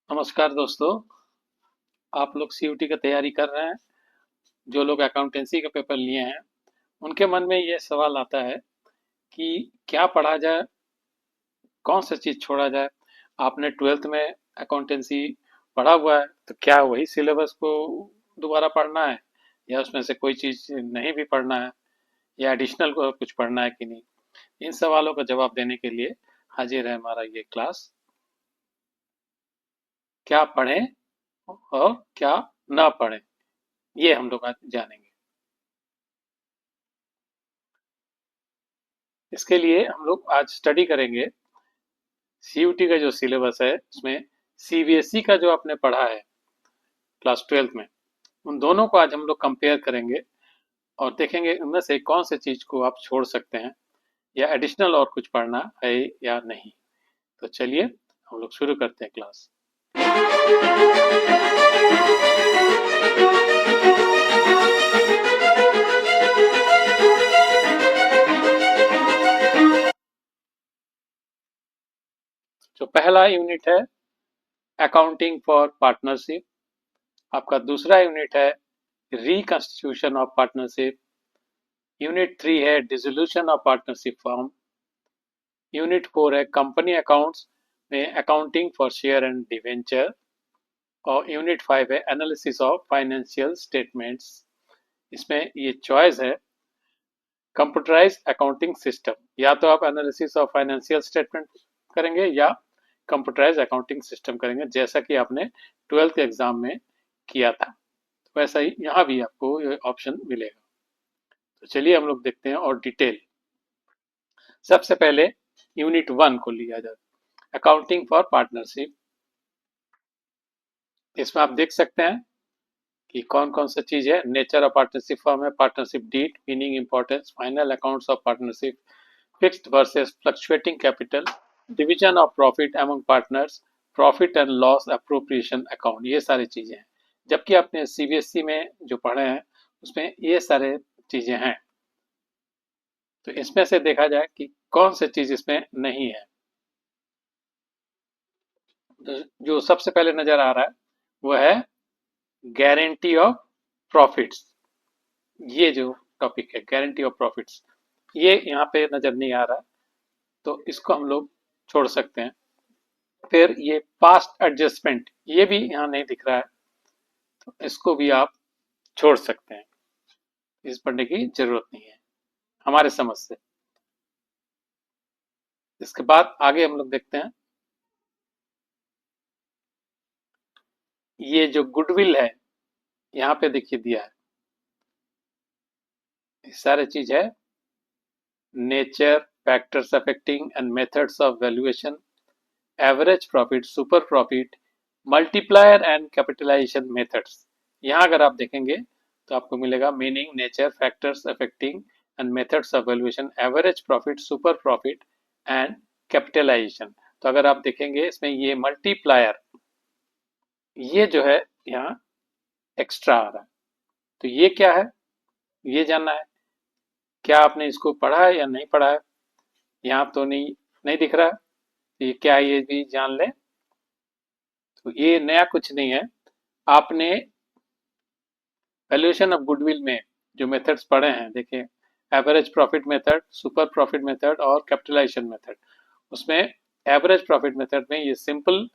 नमस्कार दोस्तों। आप लोग सीयूटी की तैयारी कर रहे हैं। जो लोग अकाउंटेंसी का पेपर लिए हैं उनके मन में ये सवाल आता है कि क्या पढ़ा जाए, कौन सा चीज़ छोड़ा जाए। आपने ट्वेल्थ में अकाउंटेंसी पढ़ा हुआ है तो क्या वही सिलेबस को दोबारा पढ़ना है या उसमें से कोई चीज़ नहीं भी पढ़ना है या एडिशनल को कुछ पढ़ना है कि नहीं। इन सवालों का जवाब देने के लिए हाजिर है हमारा ये क्लास। क्या पढ़ें और क्या ना पढ़ें, ये हम लोग आज जानेंगे। इसके लिए हम लोग आज स्टडी करेंगे सीयूटी का जो सिलेबस है उसमें सीबीएसई का जो आपने पढ़ा है क्लास ट्वेल्थ में, उन दोनों को आज हम लोग कंपेयर करेंगे और देखेंगे उनमें से कौन से चीज को आप छोड़ सकते हैं या एडिशनल और कुछ पढ़ना है या नहीं। तो चलिए हम लोग शुरू करते हैं क्लास। जो पहला यूनिट है अकाउंटिंग फॉर पार्टनरशिप, आपका दूसरा यूनिट है रिकंस्टिट्यूशन ऑफ पार्टनरशिप, यूनिट 3 है dissolution of partnership form, unit 4 है कंपनी अकाउंट्स में accounting for share and debenture, और यूनिट 5 है एनालिसिस ऑफ फाइनेंशियल स्टेटमेंट्स। इसमें ये चॉइस है कंप्यूटराइज अकाउंटिंग सिस्टम, या तो आप एनालिसिस ऑफ फाइनेंशियल स्टेटमेंट करेंगे या कंप्यूटराइज अकाउंटिंग सिस्टम करेंगे, जैसा कि आपने ट्वेल्थ एग्जाम में किया था वैसा ही यहाँ भी आपको ये ऑप्शन मिलेगा। तो चलिए हम लोग देखते हैं और डिटेल। सबसे पहले यूनिट 1 को लिया जाए, अकाउंटिंग फॉर पार्टनरशिप। इसमें आप देख सकते हैं कि कौन कौन सा चीज है। नेचर ऑफ पार्टनरशिप फॉर्म है, partnership deed, meaning importance, final accounts of partnership, fixed versus fluctuating capital, division of profit among partners, profit and loss appropriation account, ये सारी चीजें हैं। जबकि आपने सीबीएसई में जो पढ़े हैं उसमें ये सारे चीजें हैं। तो इसमें से देखा जाए कि कौन सी चीज इसमें नहीं है। तो जो सबसे पहले नजर आ रहा है वो है गारंटी ऑफ प्रॉफिट्स। ये जो टॉपिक है गारंटी ऑफ प्रॉफिट्स, ये यहाँ पे नजर नहीं आ रहा, तो इसको हम लोग छोड़ सकते हैं। फिर ये पास्ट एडजस्टमेंट, ये भी यहाँ नहीं दिख रहा है, तो इसको भी आप छोड़ सकते हैं। इस पढ़ने की जरूरत नहीं है हमारे समझ से। इसके बाद आगे हम लोग देखते हैं, ये जो गुडविल है यहाँ पे देखिए दिया है। ये सारे चीज है nature, factors affecting and methods of valuation, average profit, super profit, multiplier and capitalisation methods. यहाँ अगर आप देखेंगे तो आपको मिलेगा meaning, nature, factors affecting and methods of valuation, average profit, super profit and capitalisation. तो अगर आप देखेंगे इसमें ये मल्टीप्लायर, ये जो है यहाँ एक्स्ट्रा आ रहा है, तो ये क्या है ये जानना है। क्या आपने इसको पढ़ा है या नहीं पढ़ा है, यहाँ तो नहीं नहीं दिख रहा है, तो ये क्या है ये भी जान लें। तो ये नया कुछ नहीं है। आपने वैल्यूएशन ऑफ गुडविल में जो मेथड्स पढ़े हैं, देखिए average profit method, super profit method और कैपिटलाइजेशन मेथड। उसमें एवरेज प्रॉफिट मेथड में ये सिंपल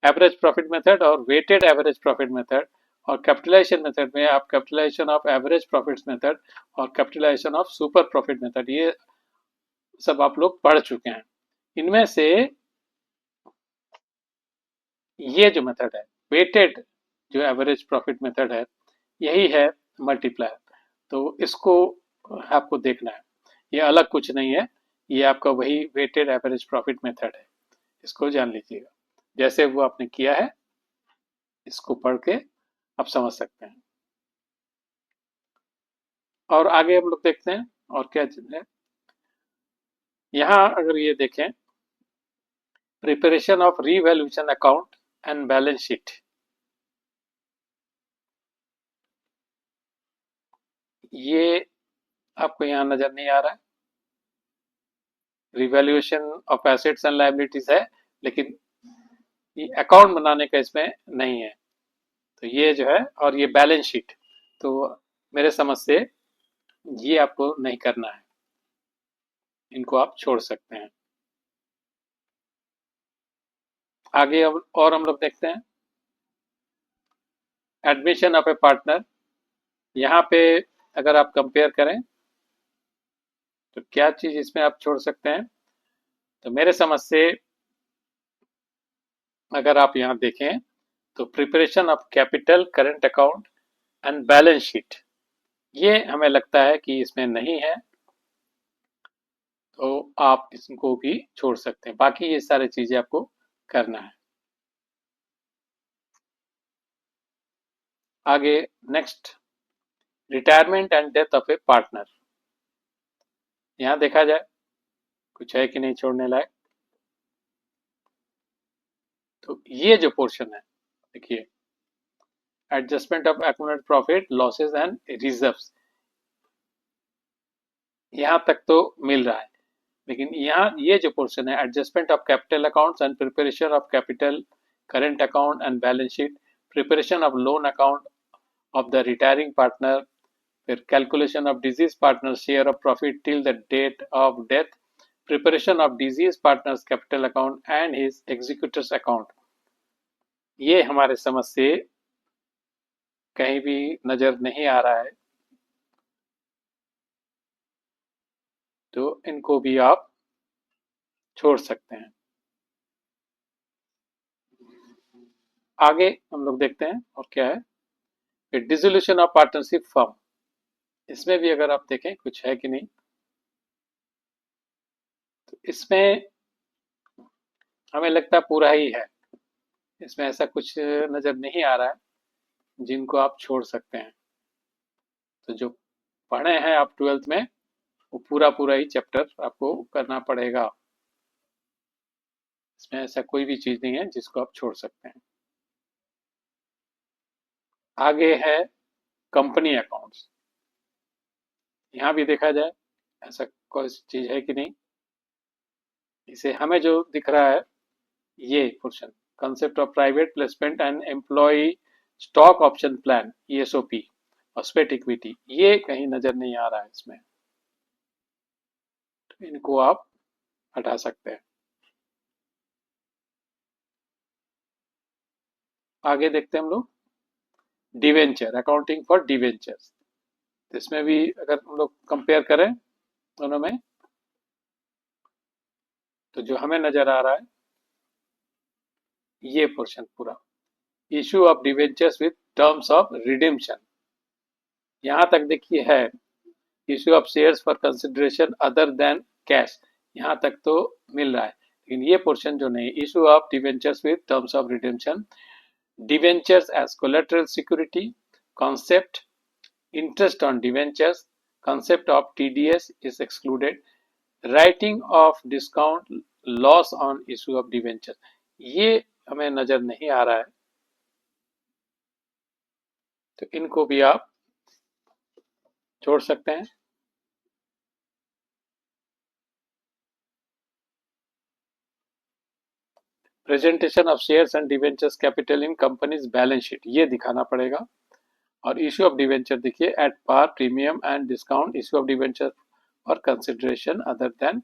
एवरेज प्रॉफिट मेथड और वेटेड एवरेज प्रॉफिट मेथड, और कैपिटलाइजेशन मेथड में आप capitalization of average profit method और capitalization of super profit method, ये सब आप लोग पढ़ चुके हैं। इनमें से ये जो मेथड है वेटेड जो एवरेज प्रॉफिट मेथड है, यही है मल्टीप्लायर। तो इसको आपको देखना है, ये अलग कुछ नहीं है, ये आपका वही वेटेड एवरेज प्रॉफिट मेथड है। इसको जान लीजिएगा, जैसे वो आपने किया है इसको पढ़ के आप समझ सकते हैं। और आगे हम लोग देखते हैं और क्या है। यहाँ अगर ये देखें, preparation of revaluation account and balance sheet, ये आपको यहाँ नजर नहीं आ रहा है। Revaluation of assets and liabilities है, लेकिन ये अकाउंट बनाने का इसमें नहीं है। तो ये जो है, और ये बैलेंस शीट, तो मेरे समझ से ये आपको नहीं करना है, इनको आप छोड़ सकते हैं। आगे अब और हम लोग देखते हैं एडमिशन ऑफ ए पार्टनर। यहाँ पे अगर आप कंपेयर करें तो क्या चीज इसमें आप छोड़ सकते हैं, तो मेरे समझ से अगर आप यहाँ देखें तो preparation of capital, current account and balance sheet, ये हमें लगता है कि इसमें नहीं है, तो आप इसको भी छोड़ सकते हैं। बाकी ये सारी चीजें आपको करना है। आगे next, retirement and death of A partner. यहाँ देखा जाए कुछ है कि नहीं छोड़ने लायक। तो ये जो पोर्शन है, देखिए, adjustment of accumulated profit, losses and reserves, यहाँ तक तो मिल रहा है। लेकिन यहाँ ये जो पोर्शन है, adjustment of capital accounts and preparation of capital, current account and balance sheet, preparation of loan account of the retiring partner, फिर calculation of deceased partner share of profit till the date of death, preparation of deceased partner's capital account and his executor's account, ये हमारे समझ से कहीं भी नजर नहीं आ रहा है, तो इनको भी आप छोड़ सकते हैं। आगे हम लोग देखते हैं और क्या है, डिसोल्यूशन ऑफ पार्टनरशिप फर्म। इसमें भी अगर आप देखें कुछ है कि नहीं, तो इसमें हमें लगता है पूरा ही है, इसमें ऐसा कुछ नजर नहीं आ रहा है जिनको आप छोड़ सकते हैं। तो जो पढ़े हैं आप 12th में, वो पूरा पूरा ही चैप्टर आपको करना पड़ेगा। इसमें ऐसा कोई भी चीज नहीं है जिसको आप छोड़ सकते हैं। आगे है कंपनी अकाउंट्स। यहाँ भी देखा जाए ऐसा कोई चीज है कि नहीं। इसे हमें जो दिख रहा है ये portion, concept of private placement and employ stock option plan, ESOP और स्वेट इक्विटी, ये कहीं नजर नहीं आ रहा है इसमें, तो इनको आप हटा सकते हैं। आगे देखते हैं हम लोग डिवेंचर, अकाउंटिंग फॉर डिवेंचर्स। इसमें भी अगर हम लोग कंपेयर करें दोनों में, तो जो हमें नजर आ रहा है ये पोर्शन पूरा, issue of debentures with terms of Redemption, यहाँ तक देखिए है। Issue of shares for consideration other than cash, यहाँ तक तो मिल रहा है। लेकिन ये पोर्शन जो नहीं, issue of debentures with terms of redemption, debentures as collateral security, concept interest on debentures, concept of TDS is excluded, writing of discount loss on issue of debentures, ये हमें नजर नहीं आ रहा है, तो इनको भी आप छोड़ सकते हैं। Presentation of shares and debentures capital in companies balance sheet, ये दिखाना पड़ेगा। और इश्यू ऑफ डिवेंचर देखिए, at par, premium and discount, issue of debenture और कंसिडरेशन अदर देन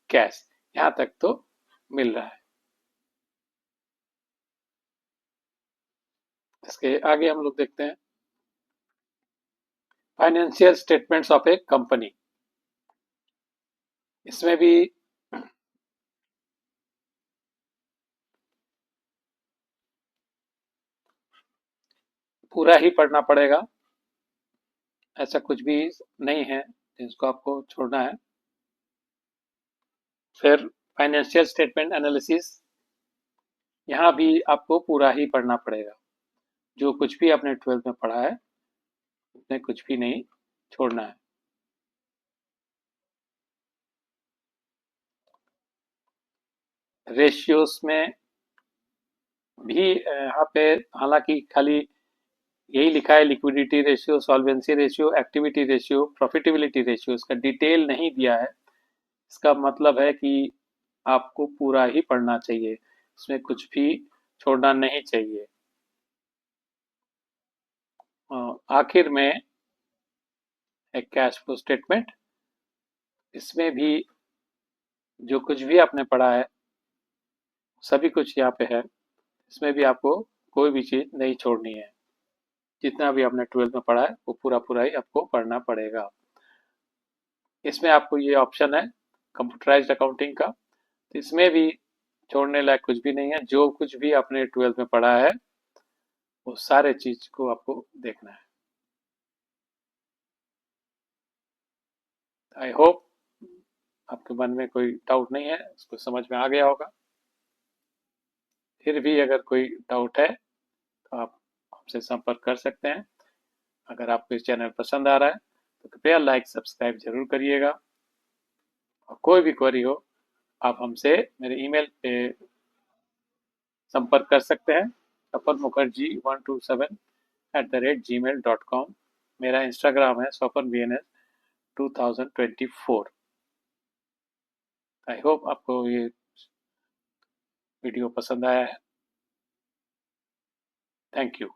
कैश, यहाँ तक तो मिल रहा है। इसके आगे हम लोग देखते हैं financial statements of A company. इसमें भी पूरा ही पढ़ना पड़ेगा, ऐसा कुछ भी नहीं है जिसको आपको छोड़ना है। फिर फाइनेंशियल स्टेटमेंट एनालिसिस, यहाँ भी आपको पूरा ही पढ़ना पड़ेगा, जो कुछ भी आपने 12th में पढ़ा है उसमें कुछ भी नहीं छोड़ना है। रेशियोज में भी यहाँ पे हालांकि खाली यही लिखा है, liquidity ratio, solvency ratio, activity ratio, profitability ratio, इसका डिटेल नहीं दिया है। इसका मतलब है कि आपको पूरा ही पढ़ना चाहिए, उसमें कुछ भी छोड़ना नहीं चाहिए। आखिर में एक कैश फ्लो स्टेटमेंट, इसमें भी जो कुछ भी आपने पढ़ा है सभी कुछ यहाँ पे है। इसमें भी आपको कोई भी चीज़ नहीं छोड़नी है। जितना भी आपने 12th में पढ़ा है वो पूरा पूरा ही आपको पढ़ना पड़ेगा। इसमें आपको ये ऑप्शन है कंप्यूटराइज्ड अकाउंटिंग का, तो इसमें भी छोड़ने लायक कुछ भी नहीं है। जो कुछ भी आपने 12th में पढ़ा है वो सारे चीज को आपको देखना है। आई होप आपके मन में कोई डाउट नहीं है, इसको समझ में आ गया होगा। फिर भी अगर कोई डाउट है तो आप हमसे संपर्क कर सकते हैं। अगर आपको इस चैनल पसंद आ रहा है तो कृपया लाइक सब्सक्राइब जरूर करिएगा। और कोई भी क्वेरी हो आप हमसे मेरे ईमेल पे संपर्क कर सकते हैं, swapanmukherjee127@gmail.com। मेरा इंस्टाग्राम है swapanbns2024। आई होप आपको ये वीडियो पसंद आया है। Thank you.